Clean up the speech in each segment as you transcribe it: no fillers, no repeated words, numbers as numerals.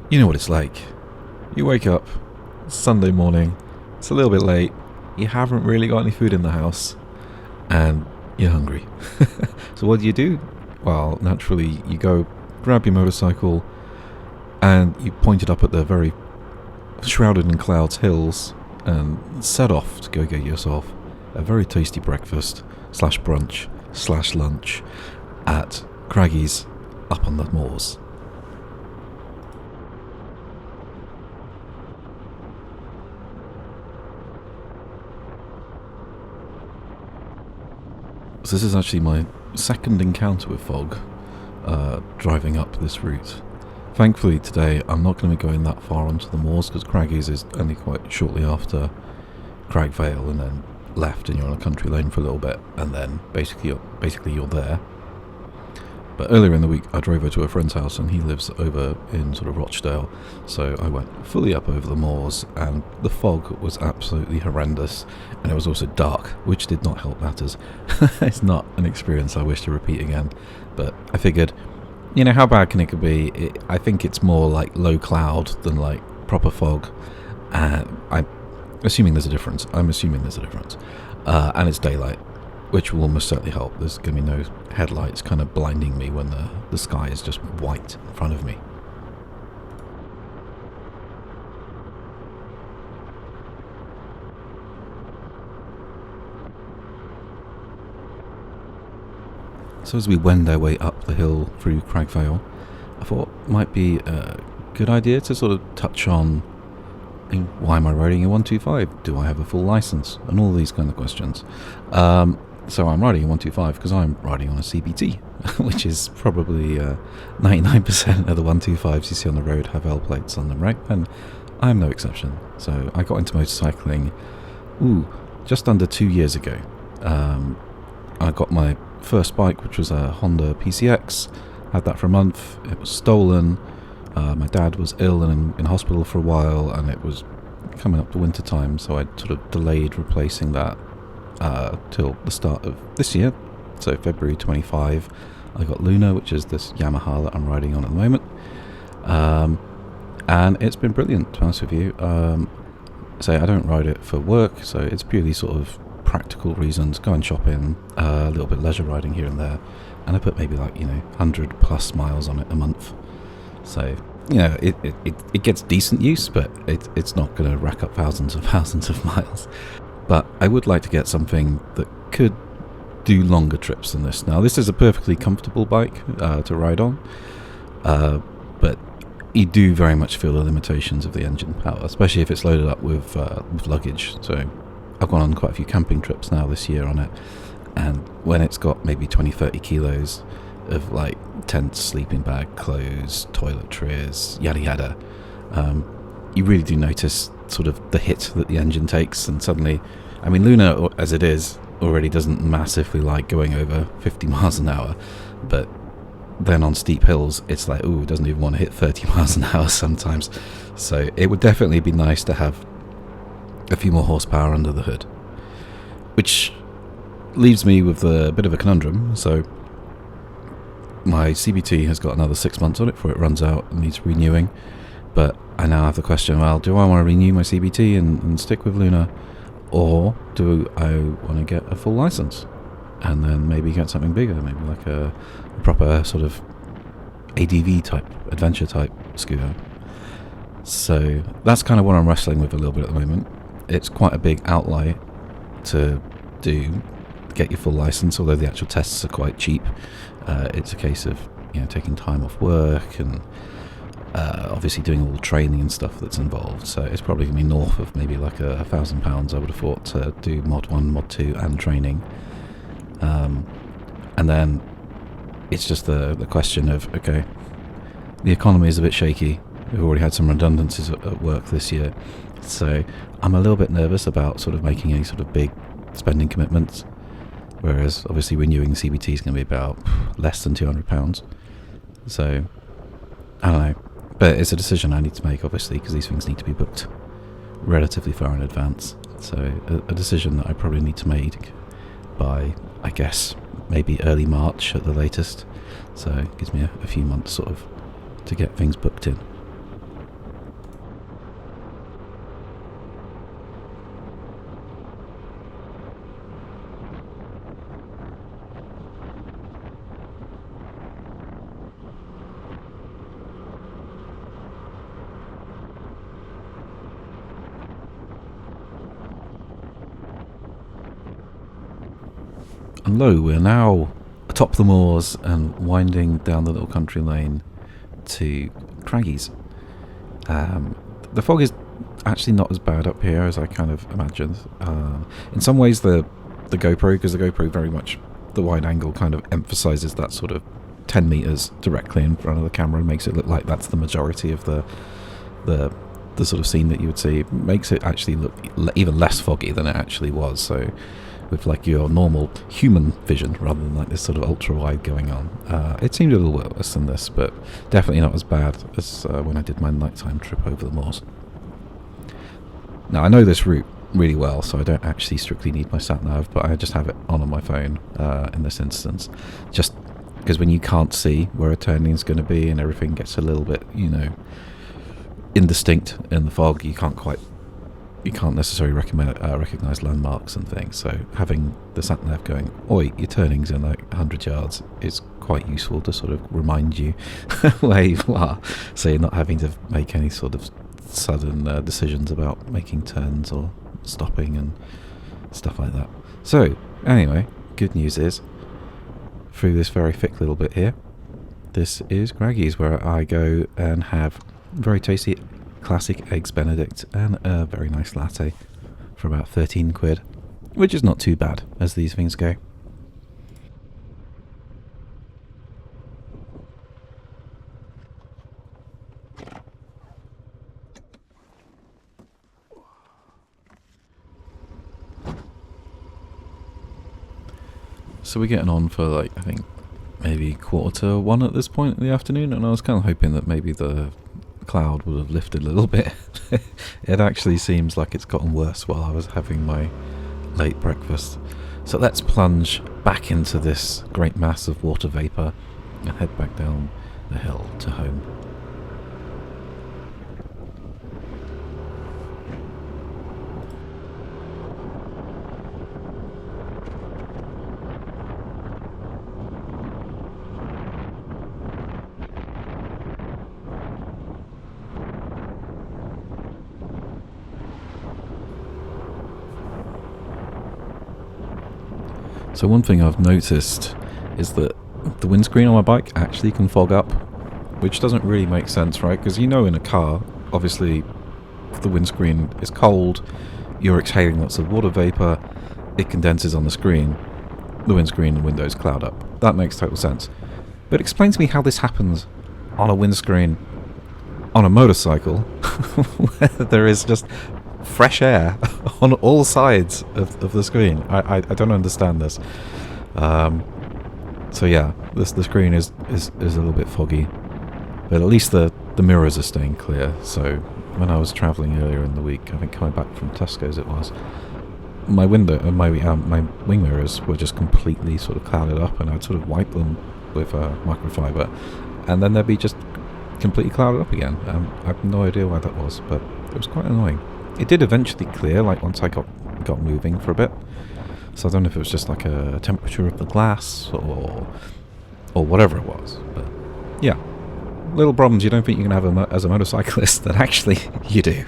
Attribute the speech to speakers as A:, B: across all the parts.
A: You know what it's like. You wake up, it's Sunday morning, it's a little bit late, you haven't really got any food in the house, and you're hungry. So what do? Well, naturally, you go grab your motorcycle and you point it up at the very shrouded in clouds hills and set off to go get yourself a very tasty breakfast slash brunch slash lunch at Craggies up on the moors. So this is actually my second encounter with fog, driving up this route. Thankfully today I'm not going to be going that far onto the moors because Craggies is only quite shortly after Cragg Vale, and then left and you're on a country lane for a little bit, and then basically you're there. But earlier in the week I drove over to a friend's house and he lives over in sort of Rochdale, so I went fully up over the moors and the fog was absolutely horrendous, and it was also dark, which did not help matters. It's not an experience I wish to repeat again, but I figured, you know, how bad can it could be? I think it's more like low cloud than like proper fog, and I'm assuming there's a difference. And it's daylight, which will almost certainly help. There's going to be no headlights kind of blinding me when the sky is just white in front of me. So as we wend our way up the hill through Cragg Vale, I thought it might be a good idea to sort of touch on, why am I riding a 125? Do I have a full license? And all these kind of questions. So I'm riding a 125 because I'm riding on a CBT, which is probably 99% of the 125s you see on the road have L plates on them, right? And I'm no exception. So I got into motorcycling, just under 2 years ago. I got my first bike, which was a Honda PCX. Had that for a month. It was stolen. My dad was ill and in hospital for a while, and it was coming up to winter time, so I sort of delayed replacing that till the start of this year. So February 25, I got Luna, which is this Yamaha that I'm riding on at the moment, and it's been brilliant, to be honest with you. So I don't ride it for work, so it's purely sort of practical reasons, going shopping, a little bit leisure riding here and there, and I put maybe 100 plus miles on it a month. So, it gets decent use, but it's not going to rack up thousands of miles. But I would like to get something that could do longer trips than this. Now, this is a perfectly comfortable bike to ride on, but you do very much feel the limitations of the engine power, especially if it's loaded up with luggage. So I've gone on quite a few camping trips now this year on it, and when it's got maybe 20-30 kilos of tents, sleeping bag, clothes, toiletries, yada yada, you really do notice sort of the hit that the engine takes. And suddenly, I mean, Luna as it is already doesn't massively like going over 50 miles an hour, but then on steep hills it's like, it doesn't even want to hit 30 miles an hour sometimes. So it would definitely be nice to have a few more horsepower under the hood, which leaves me with a bit of a conundrum. So my CBT has got another 6 months on it before it runs out and needs renewing, but I now have the question, well, do I want to renew my CBT and stick with Luna, or do I want to get a full license and then maybe get something bigger, maybe like a proper sort of ADV type, adventure type scooter? So that's kind of what I'm wrestling with a little bit at the moment. It's quite a big outlay to get your full license, although the actual tests are quite cheap. It's a case of taking time off work and obviously doing all the training and stuff that's involved. So it's probably going to be north of maybe £1,000, I would have thought, to do mod 1, mod 2 and training. And then it's just the question of, okay, the economy is a bit shaky. We've already had some redundancies at work this year, so I'm a little bit nervous about sort of making any sort of big spending commitments, whereas obviously renewing the CBT is going to be about less than £200. So I don't know, but it's a decision I need to make, obviously, because these things need to be booked relatively far in advance. So a decision that I probably need to make by, I guess, maybe early March at the latest. So it gives me a few months sort of to get things booked in. And lo, we're now atop the moors and winding down the little country lane to Craggies. The fog is actually not as bad up here as I kind of imagined. In some ways, the GoPro, because the GoPro very much, the wide angle kind of emphasizes that sort of 10 meters directly in front of the camera and makes it look like that's the majority of the sort of scene that you would see. It makes it actually look even less foggy than it actually was. So with like your normal human vision rather than like this sort of ultra wide going on, it seemed a little worse than this, but definitely not as bad as when I did my nighttime trip over the moors. Now I know this route really well, so I don't actually strictly need my sat nav, but I just have it on my phone in this instance, just because when you can't see where a turning is going to be and everything gets a little bit, indistinct in the fog, you can't necessarily recognize landmarks and things. So having the sat nav going, "Oi, your turning's in like 100 yards," is quite useful to sort of remind you where you are, so you're not having to make any sort of sudden decisions about making turns or stopping and stuff like that. So anyway, good news is, through this very thick little bit here, this is Craggies, where I go and have very tasty classic eggs benedict and a very nice latte for about 13 quid, which is not too bad as these things go. So we're getting on for like, I think maybe 1:45 at this point in the afternoon, and I was kind of hoping that maybe the cloud would have lifted a little bit. It actually seems like it's gotten worse while I was having my late breakfast. So let's plunge back into this great mass of water vapour and head back down the hill to home. So one thing I've noticed is that the windscreen on my bike actually can fog up, which doesn't really make sense, right? Because in a car, obviously, if the windscreen is cold, you're exhaling lots of water vapour, it condenses on the screen, the windscreen and windows cloud up. That makes total sense. But explain to me how this happens on a windscreen on a motorcycle, where there is just fresh air on all sides of the screen. I don't understand this. So yeah, the screen is a little bit foggy, but at least the mirrors are staying clear. So when I was travelling earlier in the week, I think coming back from Tesco's it was, my my wing mirrors were just completely sort of clouded up, and I'd sort of wipe them with microfiber, and then they'd be just completely clouded up again. I have no idea why that was, but it was quite annoying. It did eventually clear, like once I got moving for a bit. So I don't know if it was just like a temperature of the glass or whatever it was. But yeah, little problems you don't think you can have as a motorcyclist that actually you do.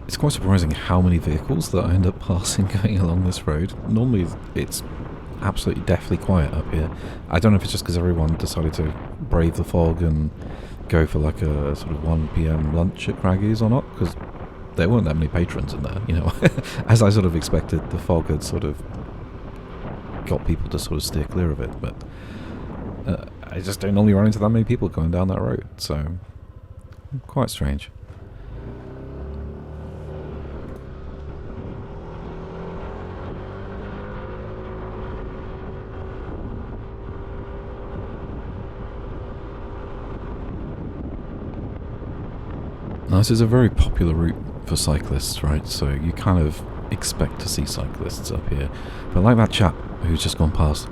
A: It's quite surprising how many vehicles that I end up passing going along this road. Normally it's absolutely deathly quiet up here. I don't know if it's just because everyone decided to brave the fog and go for like a sort of 1 PM lunch at Craggies or not, because there weren't that many patrons in there, As I sort of expected, the fog had sort of got people to sort of steer clear of it, but I just don't normally run into that many people going down that road, so quite strange. Now, this is a very popular route for cyclists, right? So you kind of expect to see cyclists up here. But like that chap who's just gone past,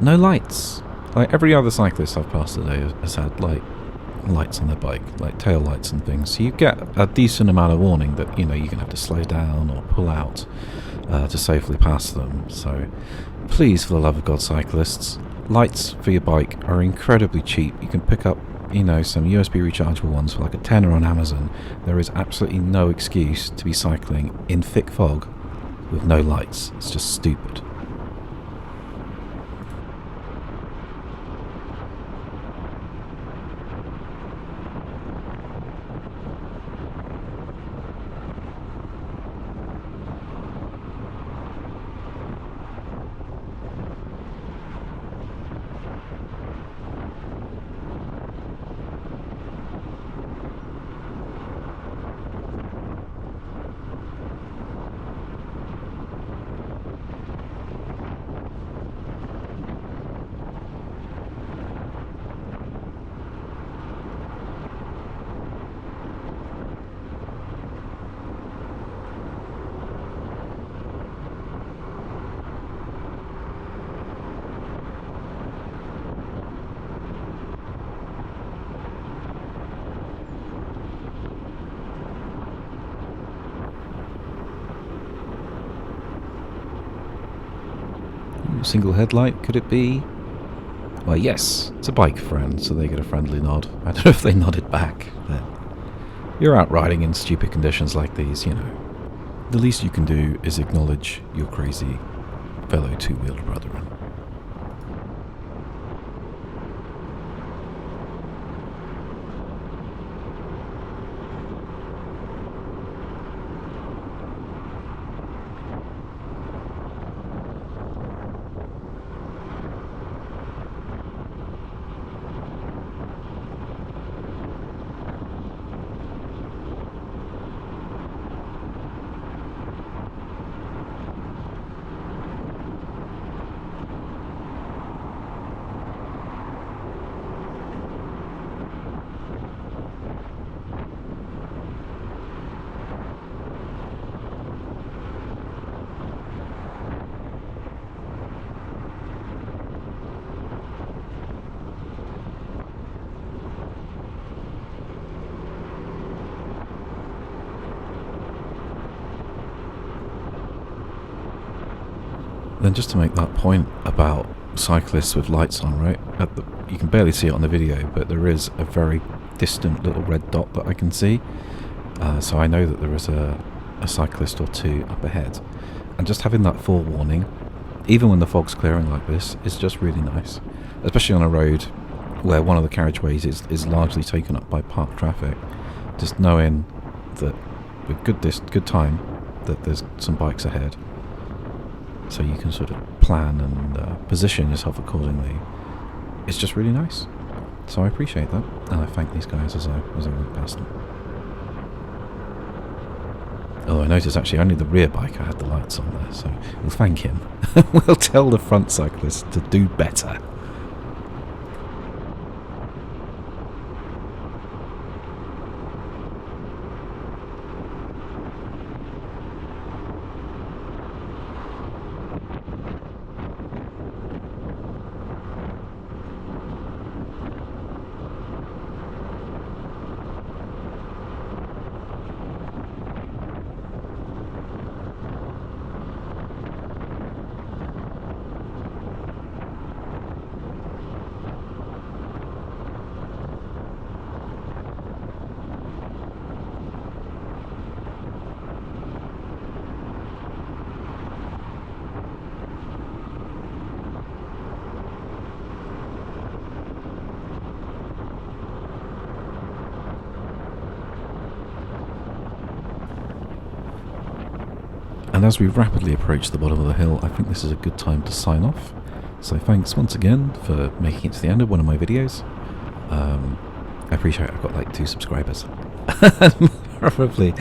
A: no lights. Like every other cyclist I've passed today has had like lights on their bike, like tail lights and things. So you get a decent amount of warning that, you know, you're going to have to slow down or pull out to safely pass them. So please, for the love of God, cyclists, lights for your bike are incredibly cheap. You can pick up, you know, some USB rechargeable ones for like a tenner on Amazon. There is absolutely no excuse to be cycling in thick fog with no lights. It's just stupid. Single headlight, could it be? Well, yes, it's a bike friend, so they get a friendly nod. I don't know if they nodded back, but you're out riding in stupid conditions like these, you know. The least you can do is acknowledge your crazy fellow two-wheeled brethren. Then just to make that point about cyclists with lights on, right? You can barely see it on the video, but there is a very distant little red dot that I can see. So I know that there is a cyclist or two up ahead. And just having that forewarning, even when the fog's clearing like this, is just really nice. Especially on a road where one of the carriageways is largely taken up by parked traffic. Just knowing that with good time that there's some bikes ahead. So you can sort of plan and position yourself accordingly. It's just really nice. So I appreciate that, and I thank these guys as I went past them. Although I noticed actually only the rear biker had the lights on there, so we'll thank him. We'll tell the front cyclist to do better. And as we rapidly approach the bottom of the hill, I think this is a good time to sign off. So thanks once again for making it to the end of one of my videos. I appreciate I've got like 2 subscribers. Probably,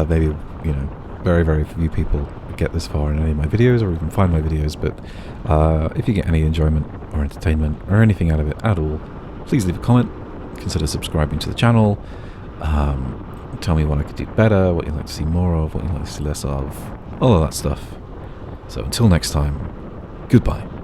A: maybe, you know, very, very few people get this far in any of my videos or even find my videos, but if you get any enjoyment or entertainment or anything out of it at all, please leave a comment, consider subscribing to the channel. Tell me what I could do better, what you'd like to see more of, what you'd like to see less of, all of that stuff. So until next time, goodbye.